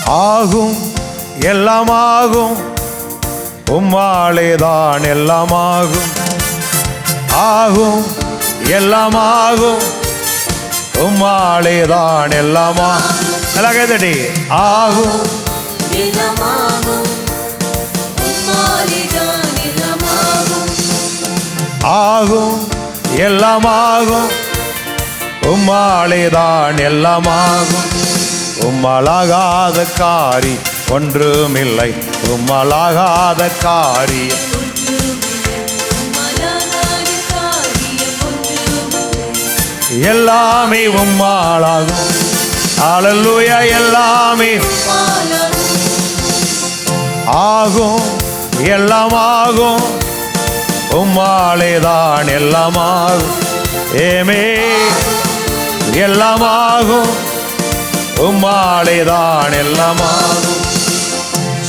ஆகும் எல்லாமாகும், உம்மாலேதான் எல்லாமாகும். ஆகும் எல்லாமாகும், உம்மாலேதான் எல்லாமா. எல்லாம் கேட்டடி. ஆகும் ஆகும் எல்லாமாகும், உம்மாலேதான் எல்லாமாகும். உம்மலாகாத காரி ஒன்றுமில்லை, உம்மலாகாத காரியம். எல்லாமே உம்மாலாகும். அல்லேலூயா. எல்லாமே ஆகும் எல்லாமாகும், உம்மாலேதான் எல்லாமாகும். ஏமே எல்லாமாகும், உம்மாலேதான் எல்லாமாகும்.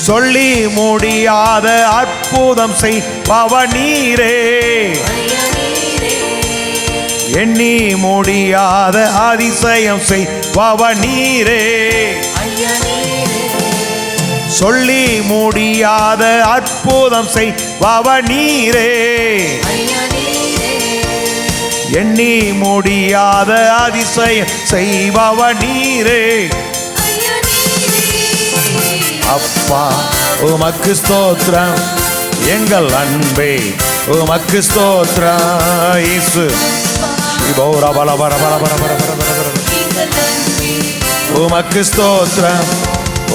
சொல்லி முடியாத அற்புதம் செய்பவ நீரே, எண்ணி முடியாத அதிசயம் செய்பவ நீரே. சொல்லி முடியாத அற்புதம் செய்பவ நீரே, எண்ணி முடியாத அதிசயம் செய்பவ நீரே. அப்பா உமக்கு ஸ்தோத்திரம், எங்கள் அன்பே உமக்கு ஸ்தோத்திரம். இயேசு உமக்கு ஸ்தோத்திரம்.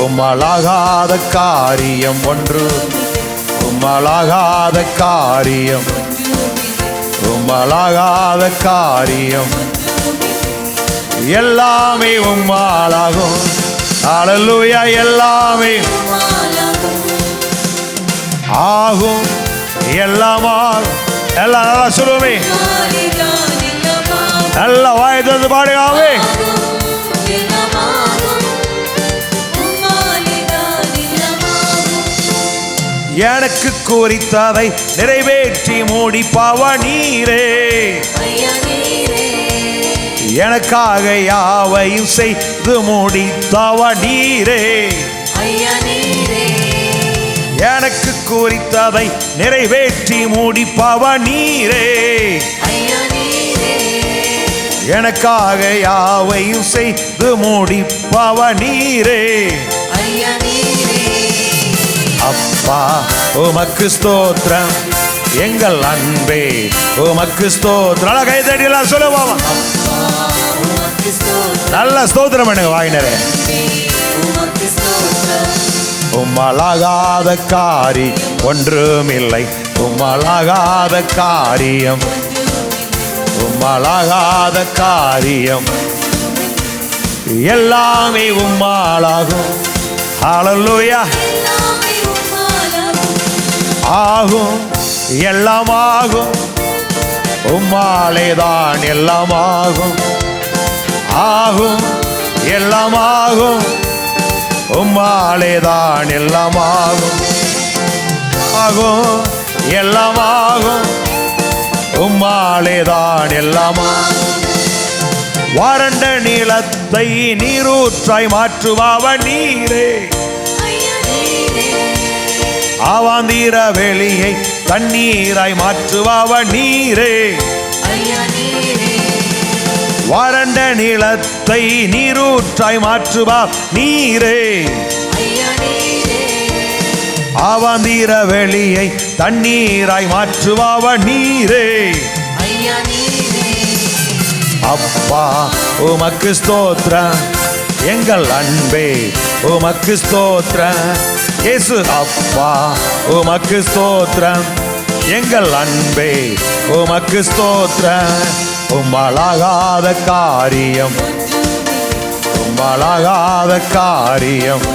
உம்மலாகாத காரியம் ஒன்று, உம்மலாகாத காரியம், உம்மலாகாத காரியம். எல்லாமே உம்மாலாகும். அல்லேலூயா. எல்லாமே ஆகும் எல்லாமாகும். எல்லாம் நல்லா சொல்லுவே, நல்லா வாய் திறந்து பாடுகாவே. எனக்கு குறித்ததை நிறைவேற்றி முடிப்பவ நீரே, எனக்காக யாவையும் செய்து முடித்தவ நீரே. எனக்கு குறித்ததை நிறைவேற்றி முடிப்பவ நீரே, எனக்காக யாவையும் செய்து முடிப்பவ நீரே. அப்பா உமக்கு ஸ்தோத்திரம், எங்கள் அன்பே உமக்கு ஸ்தோத்திரம். நல்ல கை தட்டியெல்லாம் சொல்லுவாங்க. நல்ல ஸ்தோத்திரம் பண்ணுங்க வாயினரே. உம்மலாகாத காரி ஒன்றுமில்லை, உம்மலாகாத காரியம், உம்மலாகாத காரியம். எல்லாமே உம்மாலாகும். அல்லேலூயா. ஆகும் எல்லாமாகும், உம்மாலேதான் எல்லாமாகும். ஆகும் எல்லாமாகும், உம்மாலேதான் எல்லாமாகும். ஆகும் எல்லாமாகும், உம்மாலேதான் எல்லாமாகும். வறண்ட நிலத்தை நீரூற்றாய் மாற்றுபவ நீரே, அவாந்திர வெளியை தண்ணீராய் மாற்றுபவ நீரே. வறண்ட நிலத்தை நீரூற்றாய் மாற்றுபவ நீரே, அவாந்திர வெளியை தண்ணீராய் மாற்றுபவ நீரே. அப்பா உமக்கு ஸ்தோத்திரம், எங்கள் அன்பே உமக்கு ஸ்தோத்திரம். இயேசு அப்பா உமக்கு ஸ்தோத்திரம், எங்கள் அன்பே உமக்கு ஸ்தோத்திரம். உம்மலாகாத காரியம், உம்மலாகாத காரியம்,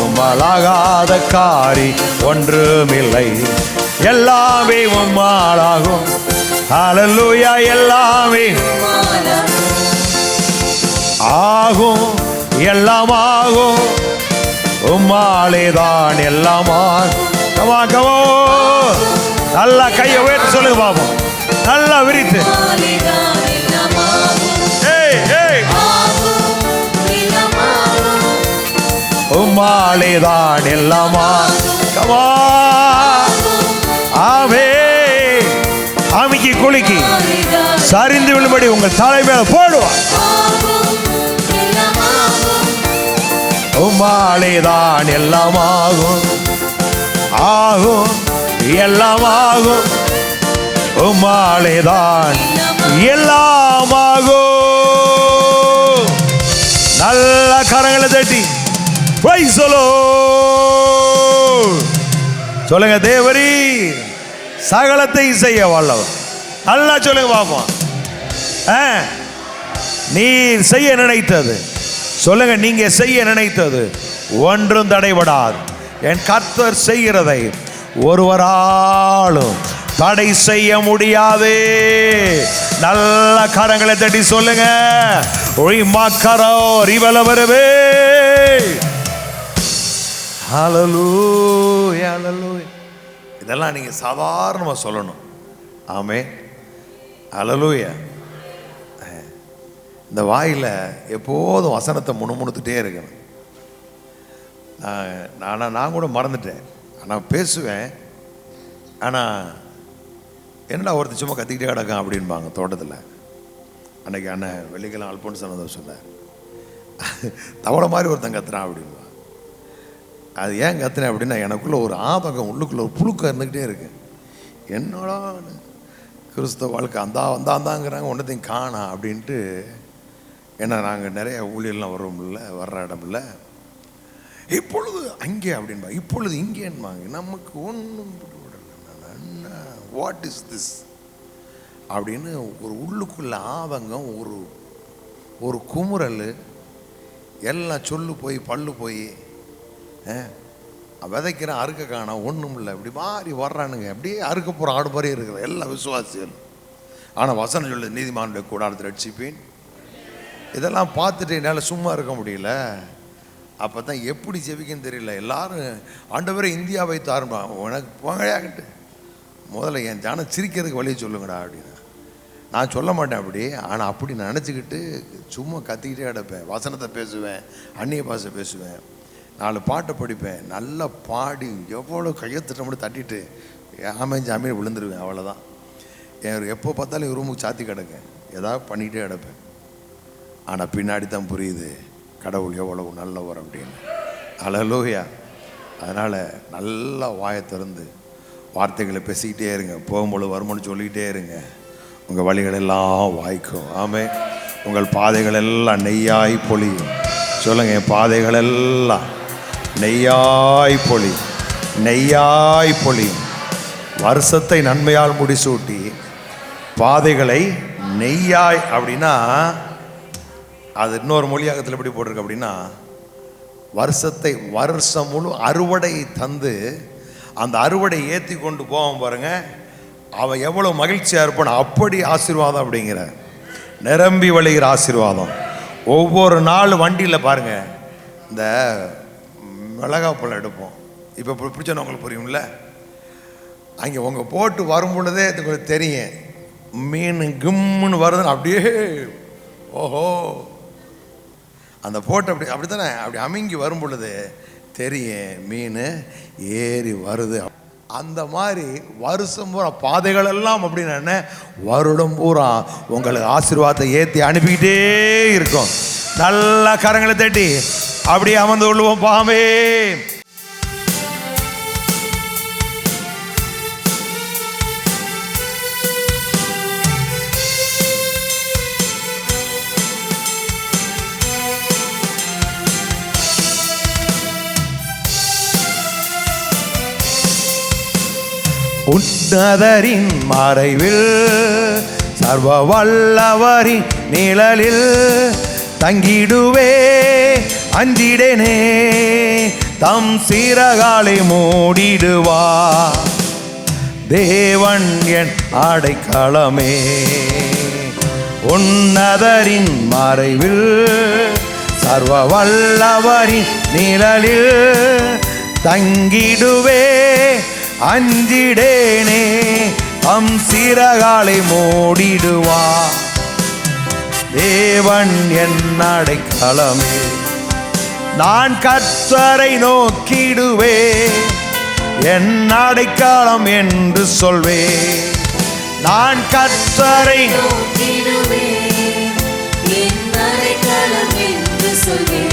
உம்மலாகாத காரி ஒன்றுமில்லை. எல்லாமே உம்மாலாகும். அல்லேலூயா. எல்லாமே ஆகும் எல்லாமாகும், உம்மாலேதான் எல்லாமாகும். கமாகவோ நல்லா கையை உயர்த்தி சொல்லுங்க பாப்போம். நல்லா விரித்து உம்மாலேதான் எல்லாமா. கமா ஆமே. ஆமிக்கு குலுக்கி சரிந்து விழும்படி உங்கள் தலை மேல போடுவார். உம்மாலேதான் எல்லாமாகும், ஆகும் எல்லாமாகும். உம்மாலேதான் எல்லாமாகும். நல்ல கரங்களை தட்டி பிரைஸ் தி லார்ட் சொல்லுங்க. தேவரீ சகலத்தை செய்ய வல்லவர். நல்லா சொல்லுங்க பாப்போம். நீர் செய்ய நினைத்தது சொல்லுங்க. நீங்க செய்ய நினைத்தது ஒன்றும் தடைபடாது. என் கர்த்தர் செய்கிறதை ஒருவராலும் தடை செய்ய முடியாது. நல்ல கரங்களை தட்டி சொல்லுங்க. இதெல்லாம் நீங்க சாதாரணமா சொல்லணும். ஆமே. ஹல்லேலூயா. இந்த வாயில எப்போதும் வசனத்தை முணுமுணுத்துட்டே இருக்கணும். நான் கூட மறந்துட்டேன். நான் பேசுவேன். ஆனால் என்னடா ஒருத்தர் சும்மா கத்திக்கிட்டே கிடக்கான் அப்படின்பாங்க தோட்டத்தில். அன்னைக்கு அண்ணன் வெள்ளிக்கிழமை அல்போன்ஸ் சொன்னதை சொன்னார். தவளை மாதிரி ஒருத்தன் கத்துறான் அப்படின்பா. அது ஏன் கத்துனேன் அப்படின்னா, எனக்குள்ள ஒரு ஆதங்கம், உள்ளுக்குள்ள ஒரு புழுக்கம் இருந்துக்கிட்டே இருக்கு. என்னடா கிறிஸ்தவ வாழ்க்கை அந்தாங்கிறாங்க, ஒன்றத்தையும் காணா அப்படின்ட்டு. ஏன்னா நாங்கள் நிறைய ஊழியெல்லாம் வர்றோம்ல, வர்ற இடமில்ல. இப்பொழுது அங்கே அப்படின்பா, இப்பொழுது இங்கேன்பாங்க. நமக்கு ஒன்றும் வாட் இஸ் திஸ் அப்படின்னு ஒரு உள்ளுக்குள்ள ஆதங்கம், ஒரு குமுறல், எல்லாம் சொல்லு போய் பல்லு போய் விதைக்கிற அறுக்க காணா ஒன்றும் இல்லை. இப்படி மாறி வர்றானுங்க. அப்படியே அறுக்க போகிற ஆடு மாதிரி இருக்கிற எல்லா விசுவாசிகள். ஆனால் வசனம் சொல்லுது, நீதிமானுடைய கூடாரத்தில் ரட்சிப்பேன். இதெல்லாம் பார்த்துட்டு என்னால் சும்மா இருக்க முடியல. அப்போ தான் எப்படி ஜெபிக்கன்னு தெரியல. எல்லாரும் ஆண்டவரே இந்தியாவை தாரும்பா, உனக்கு போங்கயாகிட்டு முதல்ல என் ஜானம் சிரிக்கிறதுக்கு வழியை சொல்லுங்கடா அப்படின்னா. நான் சொல்ல மாட்டேன் அப்படி. ஆனால் அப்படி நினச்சிக்கிட்டு சும்மா கத்திக்கிட்டே கிடப்பேன். வசனத்தை பேசுவேன், அந்நிய பாஷை பேசுவேன், 4 பாட்டை படிப்பேன். நல்லா பாடி எவ்வளோ கையத்திட்ட மட்டும் தட்டிட்டு ஆமைஞ்சு அமைதி விழுந்துருவேன். அவ்வளோதான். எப்போ பார்த்தாலும் ரூமுக்கு சாத்தி கிடக்கேன், ஏதாவது பண்ணிக்கிட்டே கிடப்பேன். ஆனால் பின்னாடி தான் புரியுது கடவுள் எவ்வளவு நல்லவர் அப்படின்னு. ஹல்லேலூயா. அதனால் நல்லா வாயை திறந்து வார்த்தைகளை பேசிக்கிட்டே இருங்க. போகும்போது வருமானு சொல்லிக்கிட்டே இருங்க. உங்கள் வழிகளெல்லாம் வாய்க்கும். ஆமே. உங்கள் பாதைகள் எல்லாம் நெய்யாய் பொழியும். சொல்லுங்கள், என் பாதைகள் எல்லாம் நெய்யாய் பொழியும், நெய்யாய் பொழியும். வருஷத்தை நன்மையால் முடிசூட்டி பாதைகளை நெய்யாய் அப்படின்னா, அது இன்னொரு மொழியாகத்தில் எப்படி போட்டிருக்கு அப்படின்னா, வருஷம் முழு அறுவடை தந்து அந்த அறுவடை ஏற்றி கொண்டு போவான் பாருங்க, அவன் எவ்வளோ மகிழ்ச்சியாக இருப்பான். அப்படி ஆசீர்வாதம் அப்படிங்கிற நிரம்பி வழிகிற ஆசீர்வாதம். ஒவ்வொரு நாள் வண்டியில் பாருங்க, இந்த மிளகாப்பழம் எடுப்போம். இப்போ பிடிச்சோன்னு உங்களுக்கு புரியும்ல. அங்கே உங்கள் போட்டு வரும் பொழுதே உங்களுக்கு தெரியும், மீன் கிம்முன்னு வருதுன்னு. அப்படியே ஓஹோ, அந்த போட்டு அப்படி தானே, அப்படி அமுங்கி வரும் பொழுது தெரியும் மீன் ஏறி வருது. அந்த மாதிரி வருஷம் பூரா பாதைகள் எல்லாம் அப்படின்னு என்ன, வருடம் பூரா உங்களுக்கு ஆசீர்வாதத்தை ஏற்றி அனுப்பிக்கிட்டே இருக்கும். நல்ல கரங்களை தட்டி அப்படியே அமர்ந்து கொள்வோம். பாமே உன்னதரின் மறைவில் சர்வ வல்லவரின் நிழலில் தங்கிடுவே, அஞ்சிடனே தம் சிறகாலை மூடிடுவா. தேவன் என் அடைக்கலமே, உன்னதரின் மறைவில் சர்வ வல்லவரின் நிழலில் தங்கிடுவே, அஞ்சிடேனே தம் சிறகாலை மூடிடுவா. தேவன் என் அடைக்கலமே, நான் கர்த்தரை நோக்கிடுவே, என் அடைக்கலம் என்று சொல்வே. நான் கர்த்தரை நோக்கிடுவே, என் அடைக்கலம் என்று சொல்வே.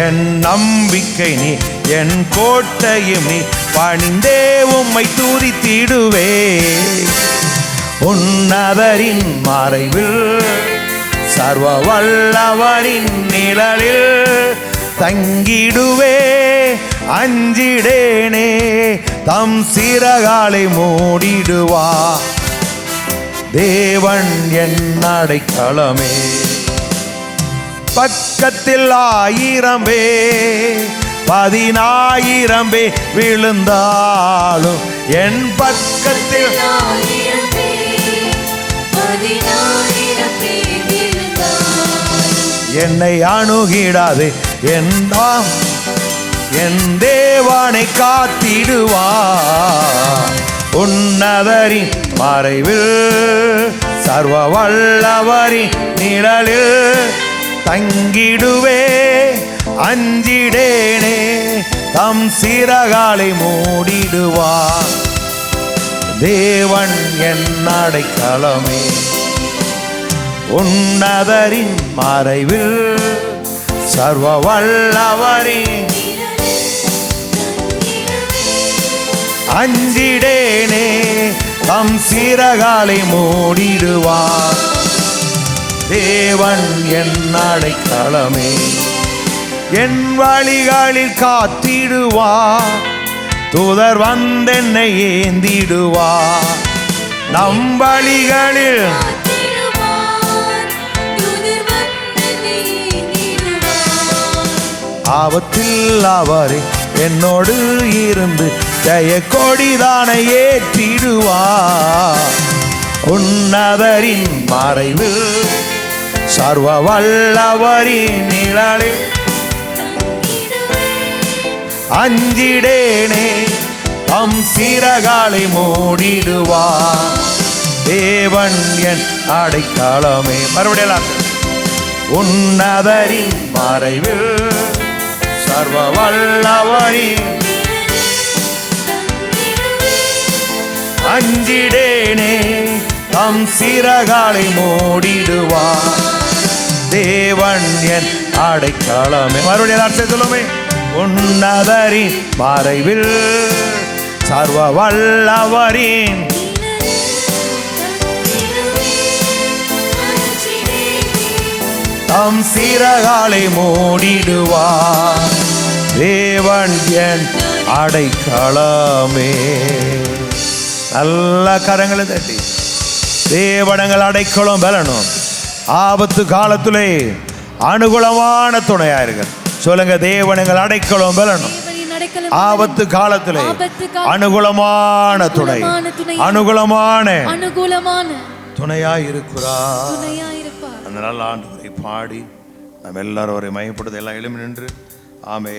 என் நம்பிக்கை நீ, என் கோட்டையும் நீ, பணிந்தே உம்மை துதித்திடுவே. உன்னதரின் மறைவில் சர்வ வல்லவரின் நிழலில் தங்கிடுவே. அஞ்சிடேனே, தம் சிறகாலை மூடிடுவா. தேவன் என் அடைக்கலமே. பக்கத்தில் 1000 பேர் 10,000 பேர் விழுந்தாலும், என் பக்கத்தில் என்னை அணுகிடாது. என் தேவனை காத்திடுவா. உன்னதரின் மறைவில் சர்வ வல்லவரின் நிழலில் தங்கிடுவே. அஞ்சிடேனே, தம் சிறகாலை மூடிடுவா. தேவன் என் அடைக்கலமே. உன்னதரின் மறைவில் சர்வ வல்லவரின் அஞ்சிடேனே, தம் சிறகாலை மூடிடுவா. தேவன் என் அடைக்கலமே. என் வழிகளில் காத்திடுவா. தூதர் வந்தென்னை ஏந்திடுவா. நம் வழிகளில் ஆபத்தில் அவரை என்னோடு இருந்து ஜெய கொடிதானை ஏற்றிடுவா. உன்னதரின் மறைவில் சர்வ வல்லவரின் நிழலில் அஞ்சிடேனே, தம் சிறகாலை மூடிடுவா. தேவன் என் அடைக்கலமே. மறுபடியும் உன்னதரின் மறைவில் சர்வ வல்லவரின் அஞ்சிடேனே, தம் சிறகாலை மூடிடுவா. தேவன் என் அடைக்கலமே. மறுபடியும் சொல்லுமே. உன்னதரின் மறைவில் சர்வ வல்லவரின் தம் சிறகாலை மூடிடுவா. தேவன் என் அடைக்கலமே. நல்ல கரங்களை தட்டி தேவனங்கள் அடைக்கலம் பெறணும். ஆபத்து காலத்திலே அனுகூலமான துணையாயிருங்க. சொல்லுங்க, தேவனங்கள் அடைக்கலம் பெறணும். ஆபத்து காலத்திலே அனுகூலமான துணை, அனுகூலமான துணையாய் இருக்கிறார். அந்த நல்ல ஆண்டவரை பாடி நம்ம எல்லாரும் அவரை மையப்படுத்த எல்லாம் எழுமி நின்று ஆமே.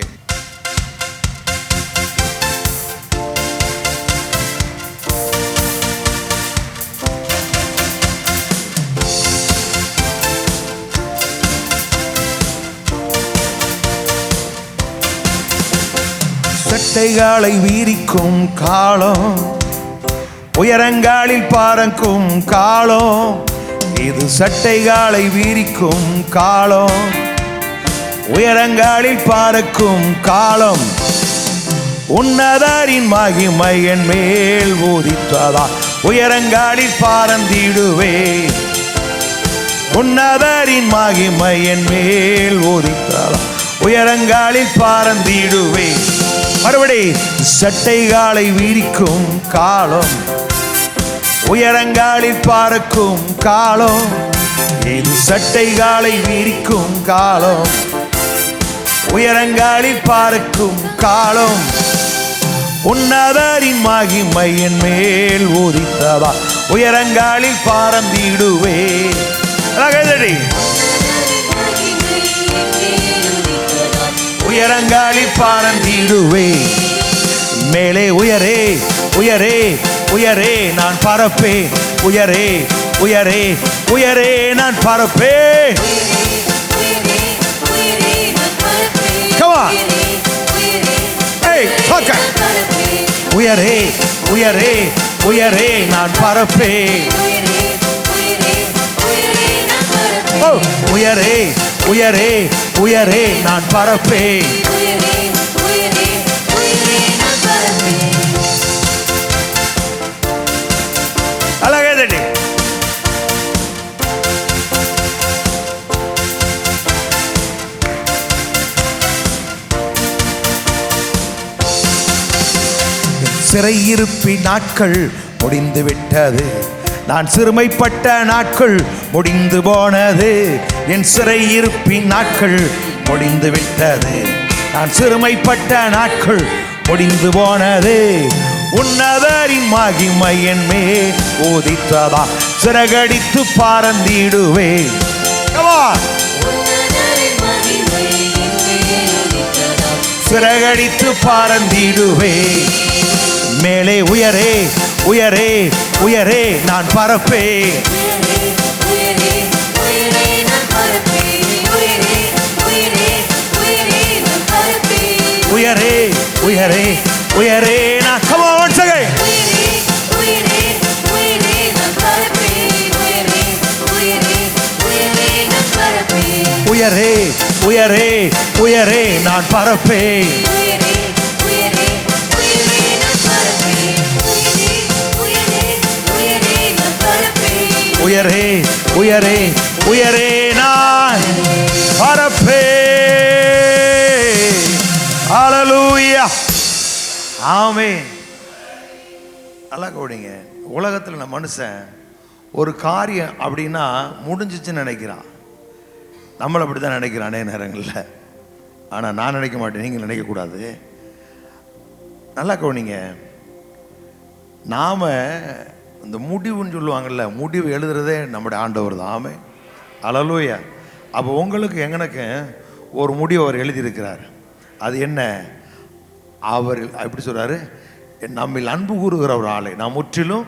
சட்டைகளை வீரிக்கும் காலம், உயரங்காலில் பாறக்கும் காலம். இது சட்டைகளை வீரிக்கும் காலம், உயரங்காலில் பாறக்கும் காலம். உன்னதரின் மகிமை என் மேல் ஊதித்ததா, உயரங்காலில் பாறந்திடுவே. உன்னதரின் மகிமை என் மேல் ஊதித்ததா, உயரங்காலில் பாறந்திடுவே. மறுபடி சட்டைகளை வீரிக்கும் காலம், உயரங்காலில் பாறக்கும் காலம். இது சட்டைகளை வீரிக்கும் காலம், உயரங்காலில் பாறக்கும் காலம். உன்னதரின் மகிமை என் மேல் ஊதித்ததா, உயரங்காலில் பாறந்திடுவே. உயரங்காலில் பாறந்திடுவே. மேலே உயரே உயரே உயரே நான் பறப்பேன். உயரே உயரே உயரே நான் பறப்பேன். Come on. Hey, okay. உயரே உயரே உயரே நான் பறப்பேன். உயரே உயரே உயரே நான் பறப்பேன். அழகே சிறையிருப்பின் நாட்கள் முடிந்து விட்டது. நான் சிறுமைப்பட்ட நாட்கள் முடிந்து போனது. என் சிறையிருப்பின் நாட்கள் முடிந்து விட்டது. நான் சிறுமைப்பட்ட நாட்கள் முடிந்து போனது. உன்னதரின் மகிமை என் மேல் உதித்ததா, சிறகடித்து பறந்திடுவேன். சிறகடித்து பறந்திடுவேன். மேலே உயரே உயரே உயரே நான் பறப்பேன். உயரே உயரே உயரே நான் come on once again. உயரே உயரே உயரே நான் பறப்பேன். உயரே உயரே உயரே நான் பறப்பேன். ஹல்லேலூயா, ஆமென். நல்லா கவனிங்க. உலகத்தில் நம்ம மனுஷன் ஒரு காரியம் அப்படின்னா முடிஞ்சிச்சுன்னு நினைக்கிறான். நம்மளை அப்படி தான் நினைக்கிறானே நேரங்களில். ஆனால் நான் நினைக்க மாட்டேன், நீங்கள் நினைக்கக்கூடாது. நல்லா கவனிங்க. நாம் இந்த முடிவுன்னு சொல்லுவாங்கள்ல, முடிவு எழுதுறதே நம்முடைய ஆண்டவர் தான். ஆமென், ஹல்லேலூயா. அப்போ உங்களுக்கு எங்களுக்கு ஒரு முடிவு அவர் எழுதியிருக்கிறார். அது என்ன? அவர் எப்படி சொல்கிறாரு? நம்மில் அன்பு கூறுகிற ஒரு ஆளை நான் முற்றிலும்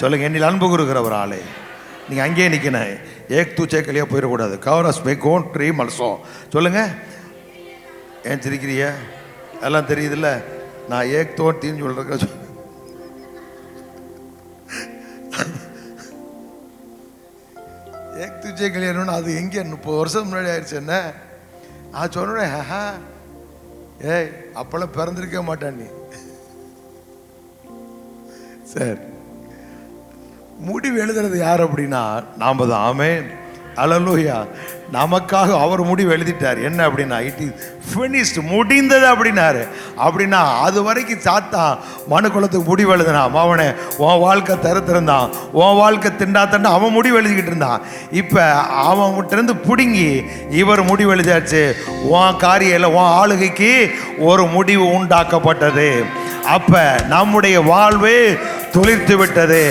சொல்லுங்கள். என்னில் அன்பு கூறுகிற ஒரு ஆளை. நீங்கள் அங்கேயே நிற்கணும். ஏக் தூச்சே கலியாக போயிடக்கூடாது. கவரஸ் பை கோன் ட்ரீ மல்சோ சொல்லுங்கள். ஏன் சிரிக்கிறிய? எல்லாம் தெரியுதுல்ல. நான் ஏக் தோட்டின்னு சொல்கிறேன். ஏக் தூச்சே கலியானு அது எங்கே 30 வருஷம் முன்னாடி ஆயிடுச்சு. என்ன சொன்னேன்? ஏய் அப்பெல்லாம் பிறந்திருக்க மாட்டான் நீ. சரி, முடிவு எழுதுறது யார் அப்படின்னா நாம தான். ஆமென், ஹல்லேலூயா. நமக்காக அவர் முடிவு எழுதிட்டார். என்ன அப்படின்னா இட் இஸ் ஃபினிஷ்டு, முடிந்தது அப்படின்னாரு. அப்படின்னா அது வரைக்கும் சாத்தான் மனு குலத்துக்கு முடிவு எழுதினான். அவனை உன் வாழ்க்கை தருத்திருந்தான், உன் வாழ்க்கை திண்டாத்தண்டா அவன் முடிவு எழுதிக்கிட்டு இருந்தான். இப்போ அவன்கிட்டருந்து பிடுங்கி இவர் முடிவு எழுதியாச்சு. உன் காரியம் உன் ஆளுகைக்கு ஒரு முடிவு உண்டாக்கப்பட்டது. அப்போ நம்முடைய வாழ்வு துளிர்த்து விட்டது.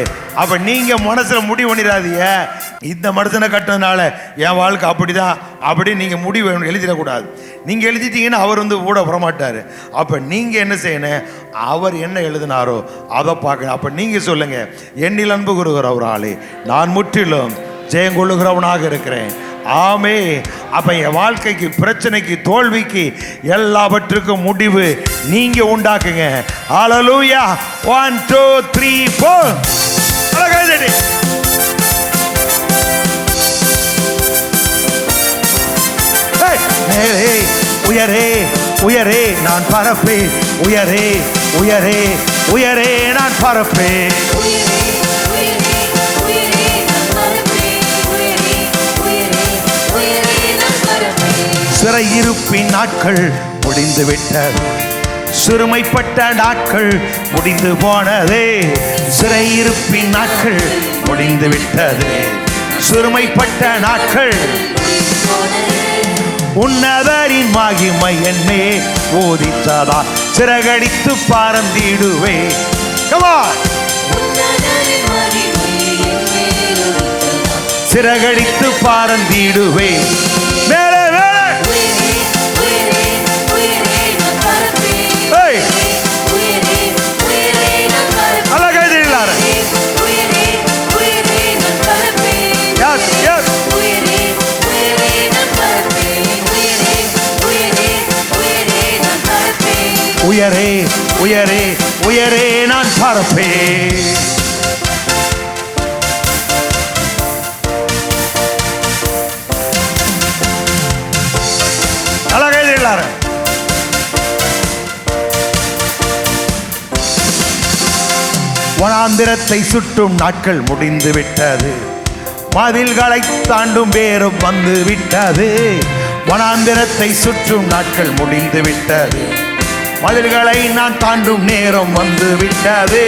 அப்ப நீங்க மனசுல முடிவு பண்ணிடாதீங்க, இந்த மனுஷனை கட்டினதுனால என் வாழ்க்கை அப்படிதான் அப்படி நீங்க முடிவு எழுதிடக்கூடாது. நீங்க எழுதிட்டீங்கன்னா அவர் கூட வரமாட்டாரு. அப்ப நீங்க என்ன செய்யணும்? அவர் என்ன எழுதினாரோ அதை பார்க்க. அப்ப நீங்க சொல்லுங்க, என்னில் அன்பு கூறுகிற ஒரு ஆளே நான் முற்றிலும் ஜெயங்கொள்ளுகிறவனாக இருக்கிறேன். ஆமே. அப்ப என் வாழ்க்கைக்கு, பிரச்சனைக்கு, தோல்விக்கு எல்லாவற்றுக்கும் முடிவு நீங்க உண்டாக்குங்க. ஹல்லேலூயா. 1 2 3 4. மேலே உயரே உயரே நான் பறப்பேன். உயரே உயரே உயரே நான் பறப்பேன். சிறையிருப்பின் நாட்கள் முடிந்து விட்டது. சிறுமைப்பட்ட நாட்கள் முடிந்து போனதே. சிறையிருப்பின் நாட்கள் முடிந்து விட்டது. சிறுமைப்பட்ட நாட்கள். உன்னதரின் மகிமை என்னே ஓதித்ததா, சிறகடித்து பறந்திடுவே. சிறகடித்து பறந்திடுவே. மேலே மேலே உயரே உயரே உயரே நான் பறப்பேன். அழகா எல்லாரும் வனாந்திரத்தை சுற்றும் நாட்கள் முடிந்து விட்டது, மதில்களை தாண்டும் பேரும் வந்து விட்டது. வனாந்திரத்தை சுற்றும் நாட்கள் முடிந்து விட்டது, மதில்களை நான் தாண்டும் நேரம் வந்து விட்டது.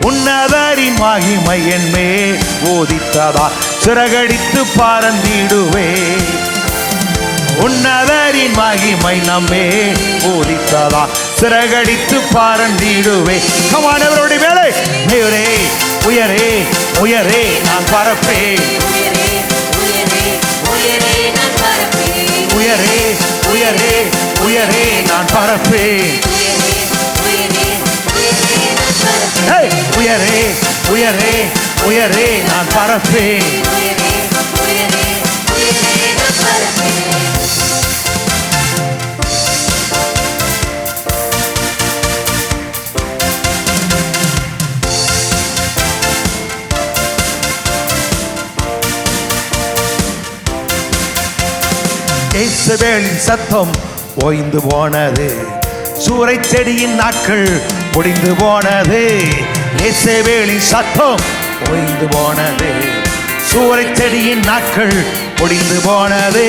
உன்னதரின் மகிமை என் மேல் போதித்ததா சிறகடித்து பறந்திடுவே. உன்னதரின் மகிமை நம்மே போதித்ததா சிறகடித்து பறந்திடுவே. கமானவருடைய மேலே உயரே உயரே உயரே நான் பறப்பேன். உயரே உயரே உயரே நான் பறப்பேன். உயரே உயரே உயரே நான் பறப்பேன். இயேசுவின் சத்தம் ஓய்ந்து போனது, சூறை செடியின் நாட்கள் முடிந்து போனது. இயேசுவின் சத்தம் ஓய்ந்து போனது, சூறை செடியின் நாட்கள் முடிந்து போனது.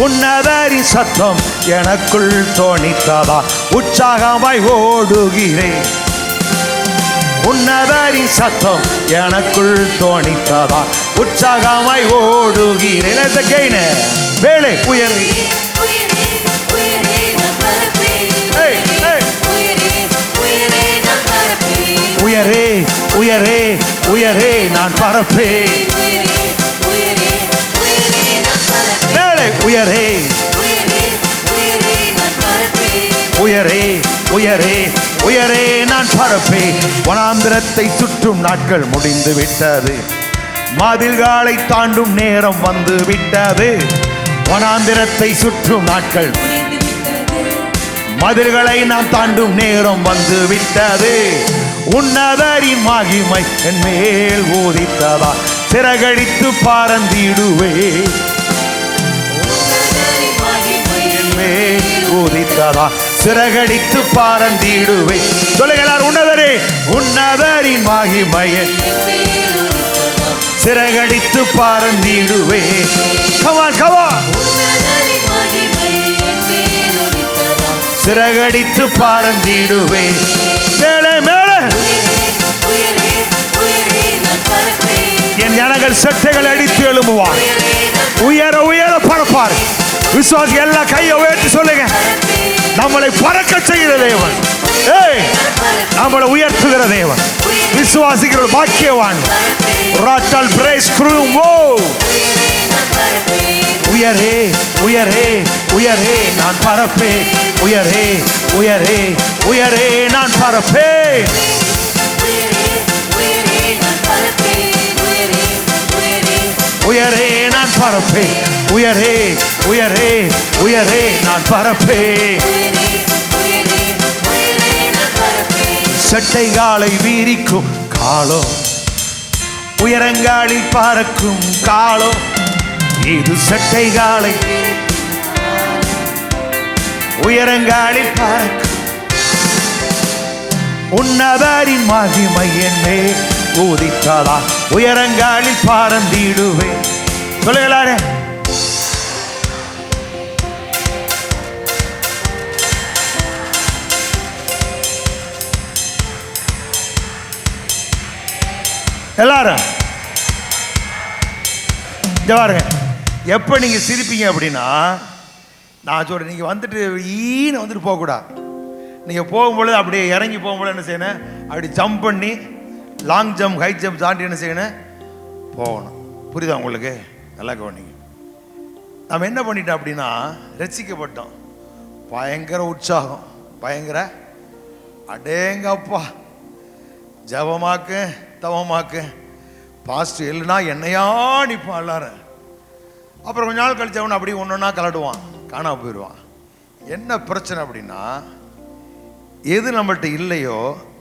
உன்னதரின் சத்தம் எனக்குள் தோணித்ததா உற்சாகமாய் ஓடுகிறேன். உன்னதரின் சத்தம் எனக்குள் தோணித்ததா உற்சாகமாய் ஓடுகிறேன். வேலை உயரே உயரே உயரே உயரே நான் பறப்பேன். வேலை உயரே உயரே உயரே உயரே நான் பறப்பேன். வனாந்திரத்தை சுற்றும் நாட்கள் முடிந்து விட்டது, மதில்களை தாண்டும் நேரம் வந்து விட்டது. வனாந்திரத்தை சுற்றும் நாட்கள், மதில்களை நாம் தாண்டும் நேரம் வந்து விட்டது. உன்னதரின் மகிமை என் மேல் ஊதித்ததா சிறகடித்து பறந்திடுவே. என் மேல் ஊதித்ததா சிறகடித்து பறந்திடுவே. சொல்லுகிறார் உன்னதரே உன்னதரின் மகிமையை சிறகடித்து பறந்திடுவே. Come on come on சிறகடித்து பறந்திடுவே. மேலே மேலே என் ஜனங்கள் சட்டைகள் அடித்து எழும்புவார், உயர உயர பறப்பார். விசுவாசி எல்லா கையை உயர்த்தி சொல்லுங்க, நம்மளை பறக்க செய்கிற தேவன், நம்மளை உயர்த்துகிற தேவன். விசுவாசிக்கிற பாக்கியவான். Rattle brace குருமோ. உயரே உயரே உயரே நான் பறப்பேன். உயரே உயரே உயரே நான் பறப்பேன். உயரே நான் பறப்பேன். உயரே உயரே உயரே நான் பறப்பேன். சட்டைகாலை வீரிக்கும் காலம், உயரங்காலில் பறக்கும் காலம் இது. சட்டைகாலை உயரங்காலில் பறக்கும் உன்னதரின் மகிமை என்னே ஊதித்ததா உயரங்காலில் பறந்திடுவேன். சொல்லுகிறாரே எல்லாரும் பாருங்க. எப்போ நீங்கள் சிரிப்பீங்க அப்படின்னா, நான் சொல்கிறேன், நீங்கள் வந்துட்டு ஈன்னு வந்துட்டு போகக்கூடாது. நீங்கள் போகும்பொழுது அப்படியே இறங்கி போகும்பொழுது என்ன செய்யணும், அப்படி ஜம்ப் பண்ணி லாங் ஜம்ப் ஹை ஜம்ப் தாண்டி என்ன செய்யணும், போகணும். புரியுதா உங்களுக்கு? நல்லா கவனிங்க. நம்ம என்ன பண்ணிட்டோம் அப்படின்னா, ரசிக்கப்பட்டோம், பயங்கர உற்சாகம், பயங்கர அடேங்கப்பா ஜபமாக்கு தவமாக்கு பாஸ்ட் இல்லைன்னா என்னையா நிற்பான் எல்லாரும். அப்புறம் கொஞ்ச நாள் கழிச்சவன அப்படி ஒன்று ஒன்றா கலடுவான், காணாம போயிடுவான். என்ன பிரச்சனை அப்படின்னா, எது நம்மள்கிட்ட இல்லையோ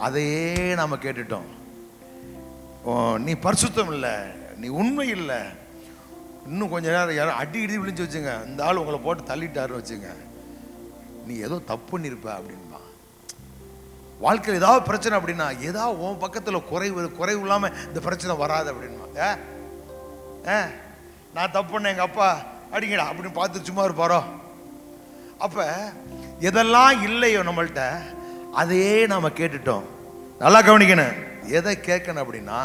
அதையே நாம் கேட்டுட்டோம். நீ பரிசுத்தம் இல்லை, நீ உண்மை இல்லை, இன்னும் கொஞ்ச நேரம் யாரும் அடி இடி விழிஞ்சு வச்சுங்க, இந்த ஆள் உங்களை போட்டு தள்ளிட்டாருன்னு வச்சுங்க, நீ ஏதோ தப்பு பண்ணியிருப்ப அப்படின்பா. வாழ்க்கையில் ஏதாவது பிரச்சனை அப்படின்னா ஏதாவது உன் பக்கத்தில் குறைவு இல்லாமல் இந்த பிரச்சனை வராது அப்படின்பா. நான் தப்பு பண்ண எங்கள் அப்பா அடிங்கடா அப்படின்னு பார்த்து சும்மா இருப்பாரோ? அப்போ எதெல்லாம் இல்லையோ நம்மள்கிட்ட அதையே நாம் கேட்டுட்டோம். நல்லா கவனிக்கணும். எதை கேட்கணும் அப்படின்னா,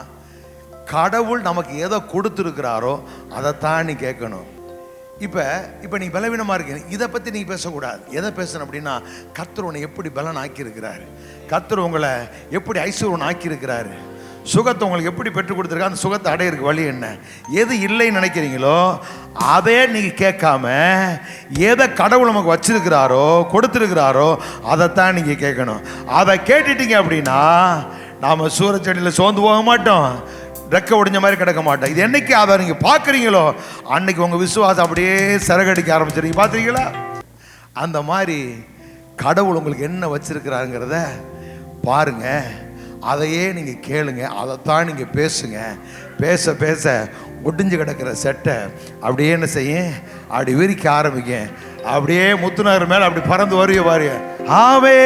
கடவுள் நமக்கு எதை கொடுத்துருக்கிறாரோ அதைத்தான் நீ கேட்கணும். இப்போ நீ பலவீனமாக இருக்கீங்க, இதை பற்றி நீங்கள் பேசக்கூடாது. எதை பேசணும் அப்படின்னா, கர்த்தர் உன்னை எப்படி பலன் ஆக்கியிருக்கிறாரு, கர்த்தர் உங்களை எப்படி ஐஸ்வர்யம் ஆக்கியிருக்கிறாரு, சுகத்தை உங்களுக்கு எப்படி பெற்றுக் கொடுத்துருக்கா, அந்த சுகத்தை அடையிறதுக்கு வழி என்ன, எது இல்லைன்னு நினைக்கிறீங்களோ அதே நீங்கள் கேட்காம எதை கடவுள் நமக்கு வச்சிருக்கிறாரோ கொடுத்துருக்கிறாரோ அதைத்தான் நீங்கள் கேட்கணும். அதை கேட்டுட்டீங்க அப்படின்னா நாம் சூரச்செடியில் சோர்ந்து போக மாட்டோம், ரெக்க ஒடிஞ்ச மாதிரி கிடக்க மாட்டோம். இது என்னைக்கு அதை நீங்கள் பார்க்குறீங்களோ அன்னைக்கு உங்கள் விசுவாசம் அப்படியே சிறகடிக்க ஆரம்பிச்சிருக்கீங்க. பார்த்துருக்கீங்களா? அந்த மாதிரி கடவுள் உங்களுக்கு என்ன வச்சிருக்கிறாருங்கிறத பாருங்க, அதையே நீங்கள் கேளுங்க, அதைத்தான் நீங்கள் பேசுங்க. பேச பேச ஒடிஞ்சு கிடக்கிற செட்டை அப்படியே என்ன செய்யும், அப்படி விரிக்க ஆரம்பிக்க, அப்படியே முத்துநகர் மேலே அப்படி பறந்து வருவ பாருங்க. ஆவே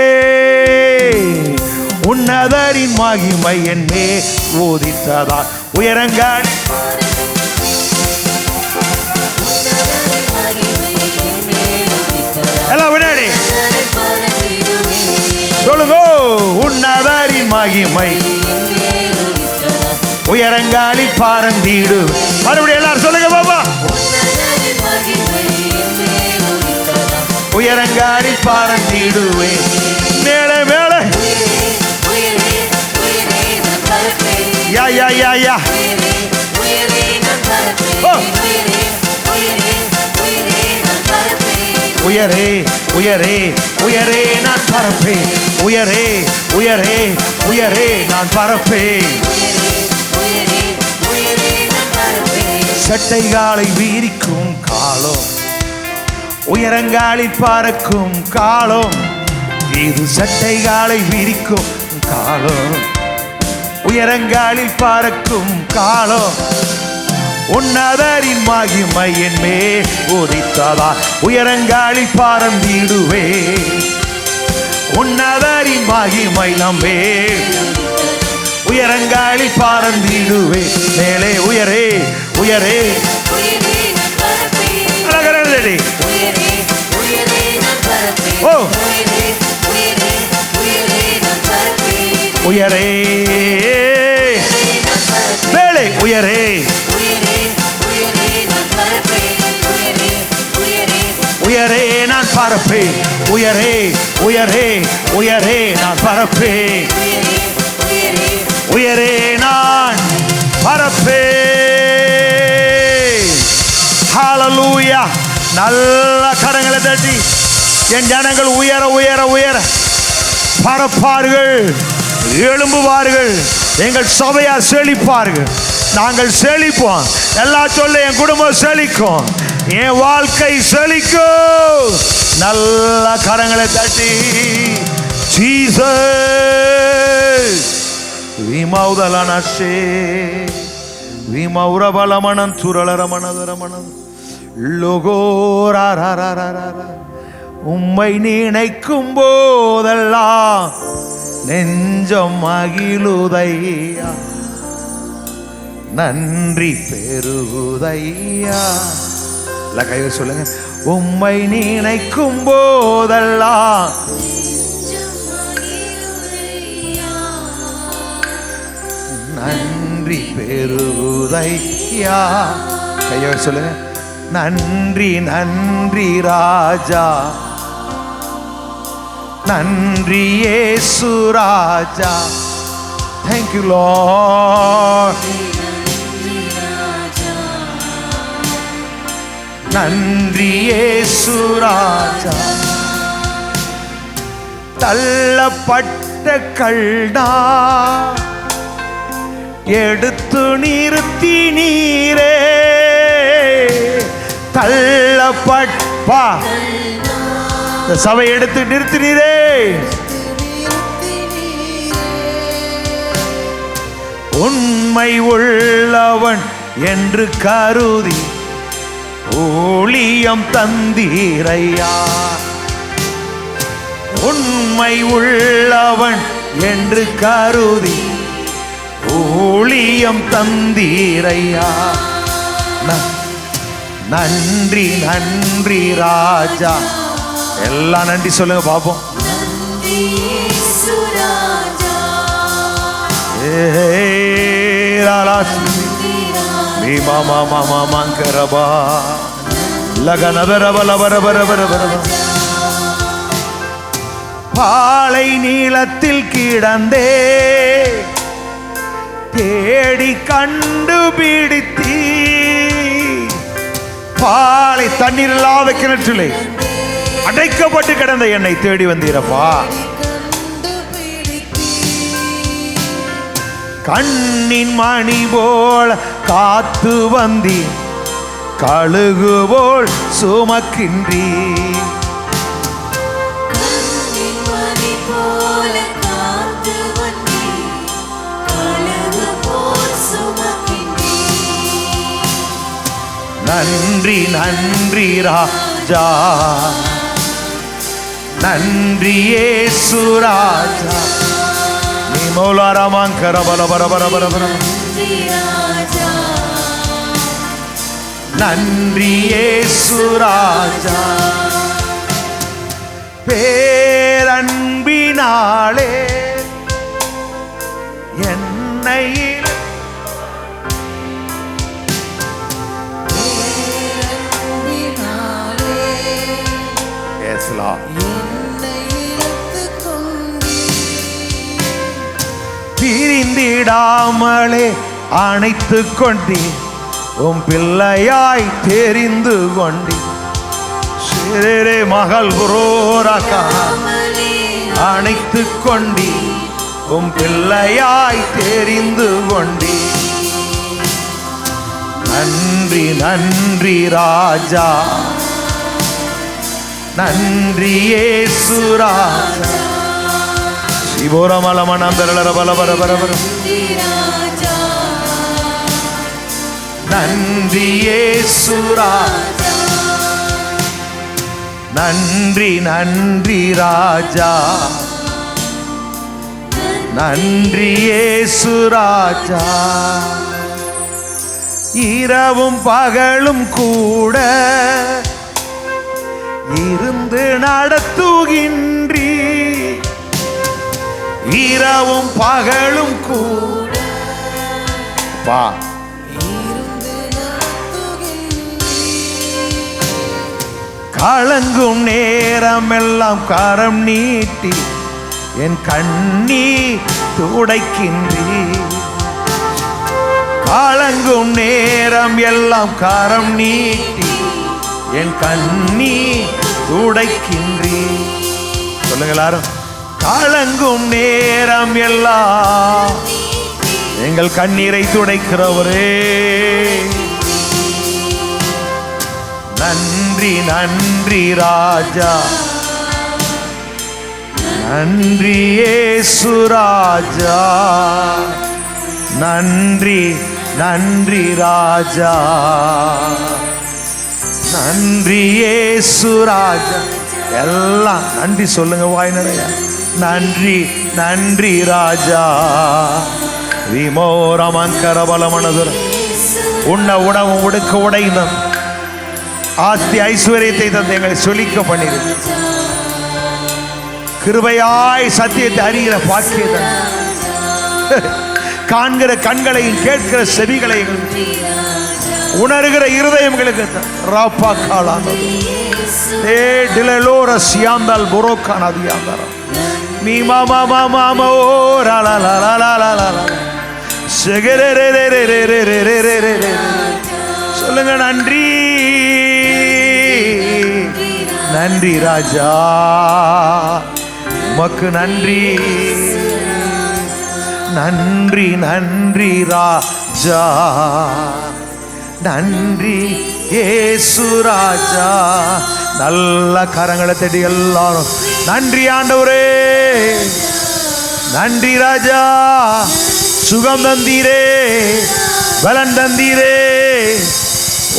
உன்னதரின் மகிமை என்னே ஊதித்ததா உயரங்கள் எல்லாம் வினாடி சொல்லுங்க. உன்னதரின் மகிமை உயரங்காலில் பாரந்தீடு. மறுபடியும் எல்லாரும் சொல்லுங்க பாபா. உயரங்காலில் பாரந்தீடுவே மேலே மேலே. யா யா யா யா. உயரே உயரே உயரே நான் பறப்பேன், உயரே உயரே உயரே நான் பறப்பேன். சட்டைகாலை வீரிக்கும் காலம், உயரங்காலில் பறக்கும் காலம், இது சட்டைகாலை விரிக்கும் காலம், உயரங்காலில் பறக்கும் காலம். உன்னதரின் மகிமை என் மேல் உதித்ததா உயரங்காலில் பறந்திடுவே. உன்னதரின் மகிமை நம்பே உயரங்காலில் பறந்திடுவே. மேலே உயரே உயரே ஓ உயரே மேலே உயரே உயரே நான் பறப்பேன், உயரே உயரே உயரே நான் பறப்பேன், உயரே நான் பறப்பேன். ஹல்லேலூயா. நல்ல கரங்களை தட்டி என் ஜனங்கள் உயர உயர உயர பறப்பார்கள், எழும்புவார்கள், எங்கள் சபையார் செழிப்பார்கள், நாங்கள் செழிப்போம். எல்லாம் சொல்ல, என் குடும்பம் செழிக்கும், என் வாழ்க்கை செழிக்கும். நல்ல கரங்களை தட்டி ஜீசஸ் விமௌதலனஷே விமௌரபலமணன் துரளரமணதரமணன் லோகோராராராராரா. உம்மை நினைக்கும் போதெல்லாம் நெஞ்சம் மகிழுதையா, நன்றி பெருகுதையா. இல்ல கையை சொல்லுங்க. உம்மை நினைக்கும் போதெல்லாம் நன்றி பெருகுதையா. கையை சொல்லுங்க. நன்றி நன்றி ராஜா, நன்றி இயேசு ராஜா. Thank you Lord. நன்றி இயேசு ராஜா. தள்ளப்பட்ட கல்டா எடுத்து நிறுத்தி நீரே, தள்ளப்பட்டா சபை எடுத்து நிறுத்தினீரே, உண்மை உள்ளவன் என்று கருதி ஊழியம் தந்தீரையா. உண்மை உள்ளவன் என்று கருதி ஊழியம் தந்தீரையா. நன்றி நன்றி ராஜா. எல்லாம் நன்றி சொல்லுங்க பாப்போம். பாலை நீளத்தில் கிடந்தே தேடி கண்டுபிடித்தீ. பாலை தண்ணீர் இல்லாத கிணற்றிலே அடைக்கப்பட்டு கிடந்த என்னை தேடி வந்தீரப்பா. கண்ணின் மணி போல் காத்து வந்தி, கழுகு போல் சுமக்கின்றீ. நன்றி நன்றி ராஜா, நன்றி இயேசு ராஜா. நீ மௌலாராமாங்கர பல பர பர பர பர. நன்றி இயேசு ராஜா. பேரன்பினாலே என்னை பிரிந்திடாமலே அணைத்து கொண்டி, உம் பிள்ளையாய் தெரிந்து கொண்டி. சிறே மகள் புரோராக்கா அணைத்து கொண்டி, உம் பிள்ளையாய் தெரிந்து கொண்டி. நன்றி நன்றி ராஜா, நன்றி இயேசு ராஜா. சிவோரமலமனந்தரளர பல பர பர பர. நன்றி இயேசு ராஜா, நன்றி நன்றி ராஜா, நன்றி இயேசு ராஜா. இரவும் பகலும் கூட இருந்து நடத்துகின்றீ. இரவும் பகலும் கூட பா கலங்கும் நேரமெல்லாம் கரம் நீட்டி என் கண்ணீர் துடைக்கின்றீ. கலங்கும் நேரம் எல்லாம் கரம் நீட்டி என் கண்ணீர் துடைக்கின்றீ. சொல்லுங்க எல்லாரும். கலங்கும் நேரம் எல்லாம் எங்கள் கண்ணீரை துடைக்கிறவரே. நன்றி நன்றி ராஜா, நன்றி இயேசு ராஜா, நன்றி நன்றி ராஜா, நன்றி இயேசு ராஜா. எல்லாம் நன்றி சொல்லுங்க வாய் நிறைய. நன்றி நன்றி ராஜா. விமோரமங்கர பலமனதுர. உண்ண உணவும் உடுக்க உடைந்தம் ஆஸ்தி ஐஸ்வர்யத்தை தந்து எங்களை சொலிக்க பண்ணிரு. கிருபையாய் சத்தியத்தை அறிகிற பாக்கியத்தை, காண்கிற கண்களையும் கேட்கிற செவிகளையும் உணர்கிற இருதயங்களுக்கு ராப்பா காலான ஏ டிலலோர சியாந்தால் புரோக்கானதியாந்தார மீ மாமா மாமா ஓ லா லா லா லா லா லா. சொல்லுங்க நன்றி நன்றி ராஜா, உமக்கு நன்றி நன்றி நன்றி ராஜா, நன்றி இயேசு ராஜா. நல்ல கரங்களை தட்டி எல்லாரும் நன்றி ஆண்டவரே, நன்றி ராஜா. சுகம் தந்தீரே, பலன் தந்தீரே,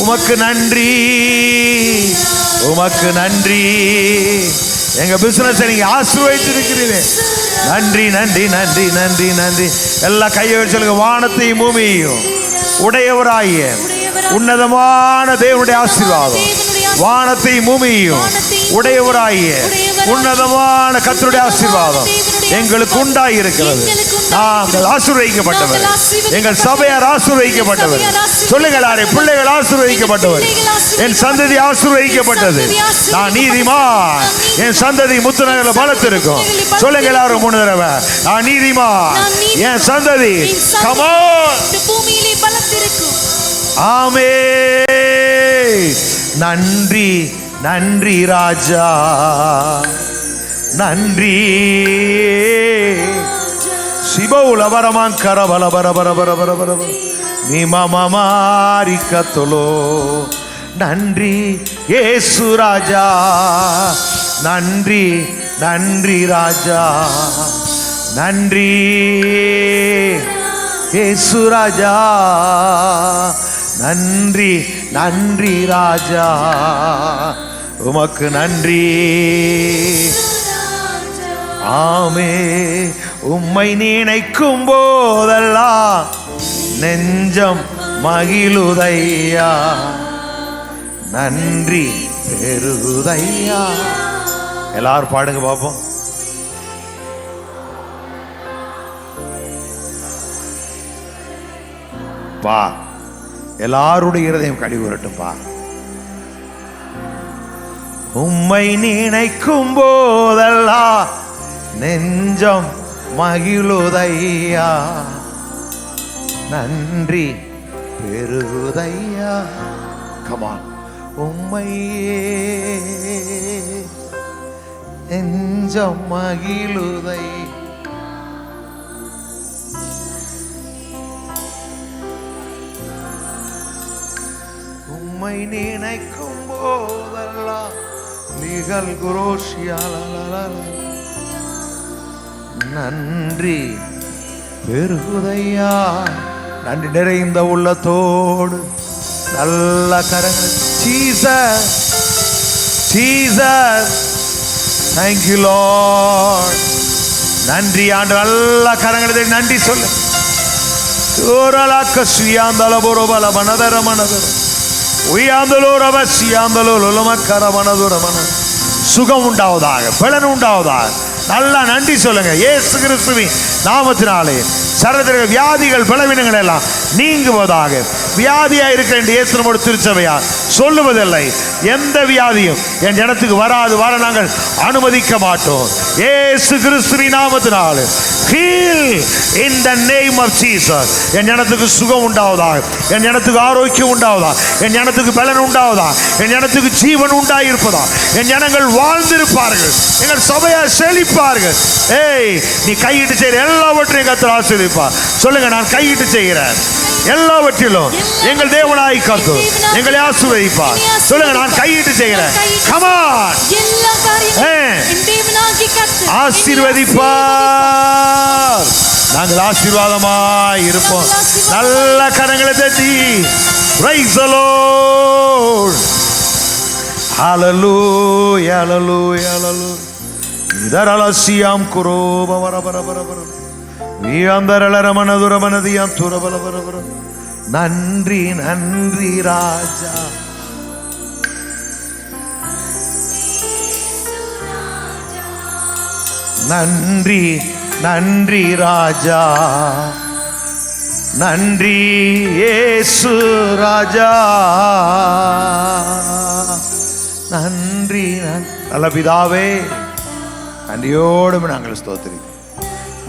உமக்கு நன்றி, உமக்கு நன்றி. எங்க பிசினஸ் நீங்க ஆசீர்வதித்திருக்கிறீரே, நன்றி நன்றி நன்றி நன்றி நன்றி. எல்லா கையை வச்சு சொல்லுங்க. வானத்தையும் பூமியையும் உடையவராகிய உன்னதமான தேவனுடைய ஆசீர்வாதம், வானத்தையும் பூமியையும் உடையவராகிய உன்னதமான கர்த்தருடைய ஆசீர்வாதம் எங்களுக்கு உண்டாயிருக்கிறது. நாங்கள் ஆசீர்வதிக்கப்பட்டவர், எங்கள் சபையார் ஆசீர்வதிக்கப்பட்டவர். சொல்லுங்கள், பிள்ளைகள் ஆசீர்வதிக்கப்பட்டவர், என் சந்ததி ஆசீர்வதிக்கப்பட்டது. நான் நீதிமான், என் சந்ததி முத்துநகர்ல பலத்திருக்கும். சொல்லுங்க எல்லாரும் 3 தடவை. நான் நீதிமான், என் சந்ததி ஆமென். நன்றி நன்றி ராஜா, நன்றி. சிபௌல வரமான் கரபல பரபர பரபர பரபர நீ மாரிக்கத்தொலோ. நன்றி இயேசு ராஜா, நன்றி நன்றி ராஜா, நன்றி இயேசு ராஜா, நன்றி நன்றி ராஜா, உமக்கு நன்றி. ஆமே. உம்மை நினைக்கும் போதெல்லாம் நெஞ்சம் மகிழுதையா, நன்றி பெருகுதையா. எல்லாரும் பாடுங்க பாப்போம். பா எல்லாருடைய இருதயம் கழிவுறட்டும்பா. உம்மை நினைக்கும் போதெல்லாம் நெஞ்சம் மகிழுதையா, நன்றி பெருகுதையா. கமான். உம்மையே நெஞ்சம் மகிழுதை. உம்மை நினைக்கும் போதெல்லாம் நிகழ் குரோஷியால நன்றி பெருகுதையா. நன்றி நிறைந்த உள்ளத்தோடு நல்ல கரங்கள். Jesus Jesus, thank you Lord. நன்றி ஆண்டு. நல்ல கரங்களை நன்றி சொல்லு. ஓரலாக்க சுயாந்தல போரோபல மனதர மனதர உயாந்தலோ ரவசியாந்தலோ லொலமக்கர மனதுர மன. சுகம் உண்டாவதாக, பலன் உண்டாவதாக. நல்லா நன்றி சொல்லுங்க. இயேசு கிறிஸ்துவின் நாமத்தினாலே சரீர வியாதிகள் பலவீனங்கள் எல்லாம் நீங்குவதாக. வியாதியா இருக்கிற இயேசு நம்மோடு திருச்சபையார் சொல்லுவதில்லை. எந்த வியாதியும் என் ஜனத்துக்கு வராது, வர நாங்கள் அனுமதிக்க மாட்டோம். இயேசு கிறிஸ்துவின் நாமத்தினாலே heal in the name of Jesus. என் ஜனத்துக்கு சுகம் உண்டாவதாக, என் ஜனத்துக்கு ஆரோக்கியம் உண்டாவதா, என் ஜனத்துக்கு பலன் உண்டாவதா, என் ஜனத்துக்கு ஜீவன் உண்டாயிருப்பதா, என் ஜனங்கள் வாழ்ந்திருப்பார்கள், எங்கள் சபையை செழிப்பார்கள். ஏய், நீ கையிட்டு செய்கிற எல்லாவற்றையும் கர்த்தர் ஆசீர்வதிப்பார். சொல்லுங்க, நான் கையிட்டு செய்கிறேன் எல்லாவற்றிலும் எங்கள் தேவனாய் கர்த்தர் எங்களை ஆசீர்வதிப்பார். சொல்லுங்க, நான் கையிட்டு செய்கிறேன். Come on. ஆசீர்வதிப்பார். நாங்கள் ஆசீர்வாதமாய் இருப்போம். நல்ல கரங்களை தட்டி praise the Lord. hallelujah hallelujah hallelujah. இதரலசியாம் குரோப வரபரபரபர வீயந்தரலரமனதுரமனதியாம் துரபலபரபர. நன்றி நன்றி ராஜா, நன்றி நன்றி ராஜா, நன்றி இயேசு ராஜா, நன்றி. நல்ல பிதாவே, நன்றியோடு நாங்கள் ஸ்தோத்திரிக்கிறோம்.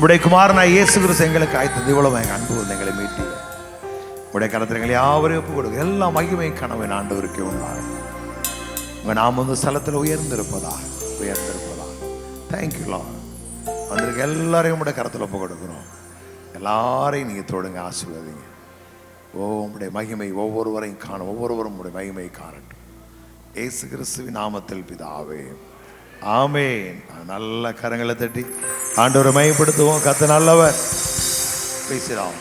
உடைய குமாரனாய் இயேசு கிறிஸ்து எங்களுக்கு ஆய்த்தது இவ்வளவு அன்பு எங்களை மீட்டி உடைய கரத்தில் எங்களை யாவரையும் ஒப்பு கொடுக்க. எல்லா மகிமை கனவை ஆண்டவருக்கே உண்டாகும். உங்கள் நாம் வந்து ஸ்தலத்தில் உயர்ந்திருப்பதா. Thank you Lord. வந்திருக்க எல்லாரையும் உடைய கரத்தில் ஒப்பு கொடுக்குறோம். எல்லாரையும் நீங்கள் தொடுங்க, ஆசீர்வதிங்க. உங்களுடைய மகிமை ஒவ்வொருவரையும் காணும், ஒவ்வொருவரும் உடைய மகிமை காணட்டும். இயேசு கிறிஸ்துவின் நாமத்தில் பிதாவே, ஆமென். நல்ல கரங்களை தட்டி ஆண்டவரை மகிமைப்படுத்துவோம். கர்த்தர் நல்லவர். பேசுகிறான்.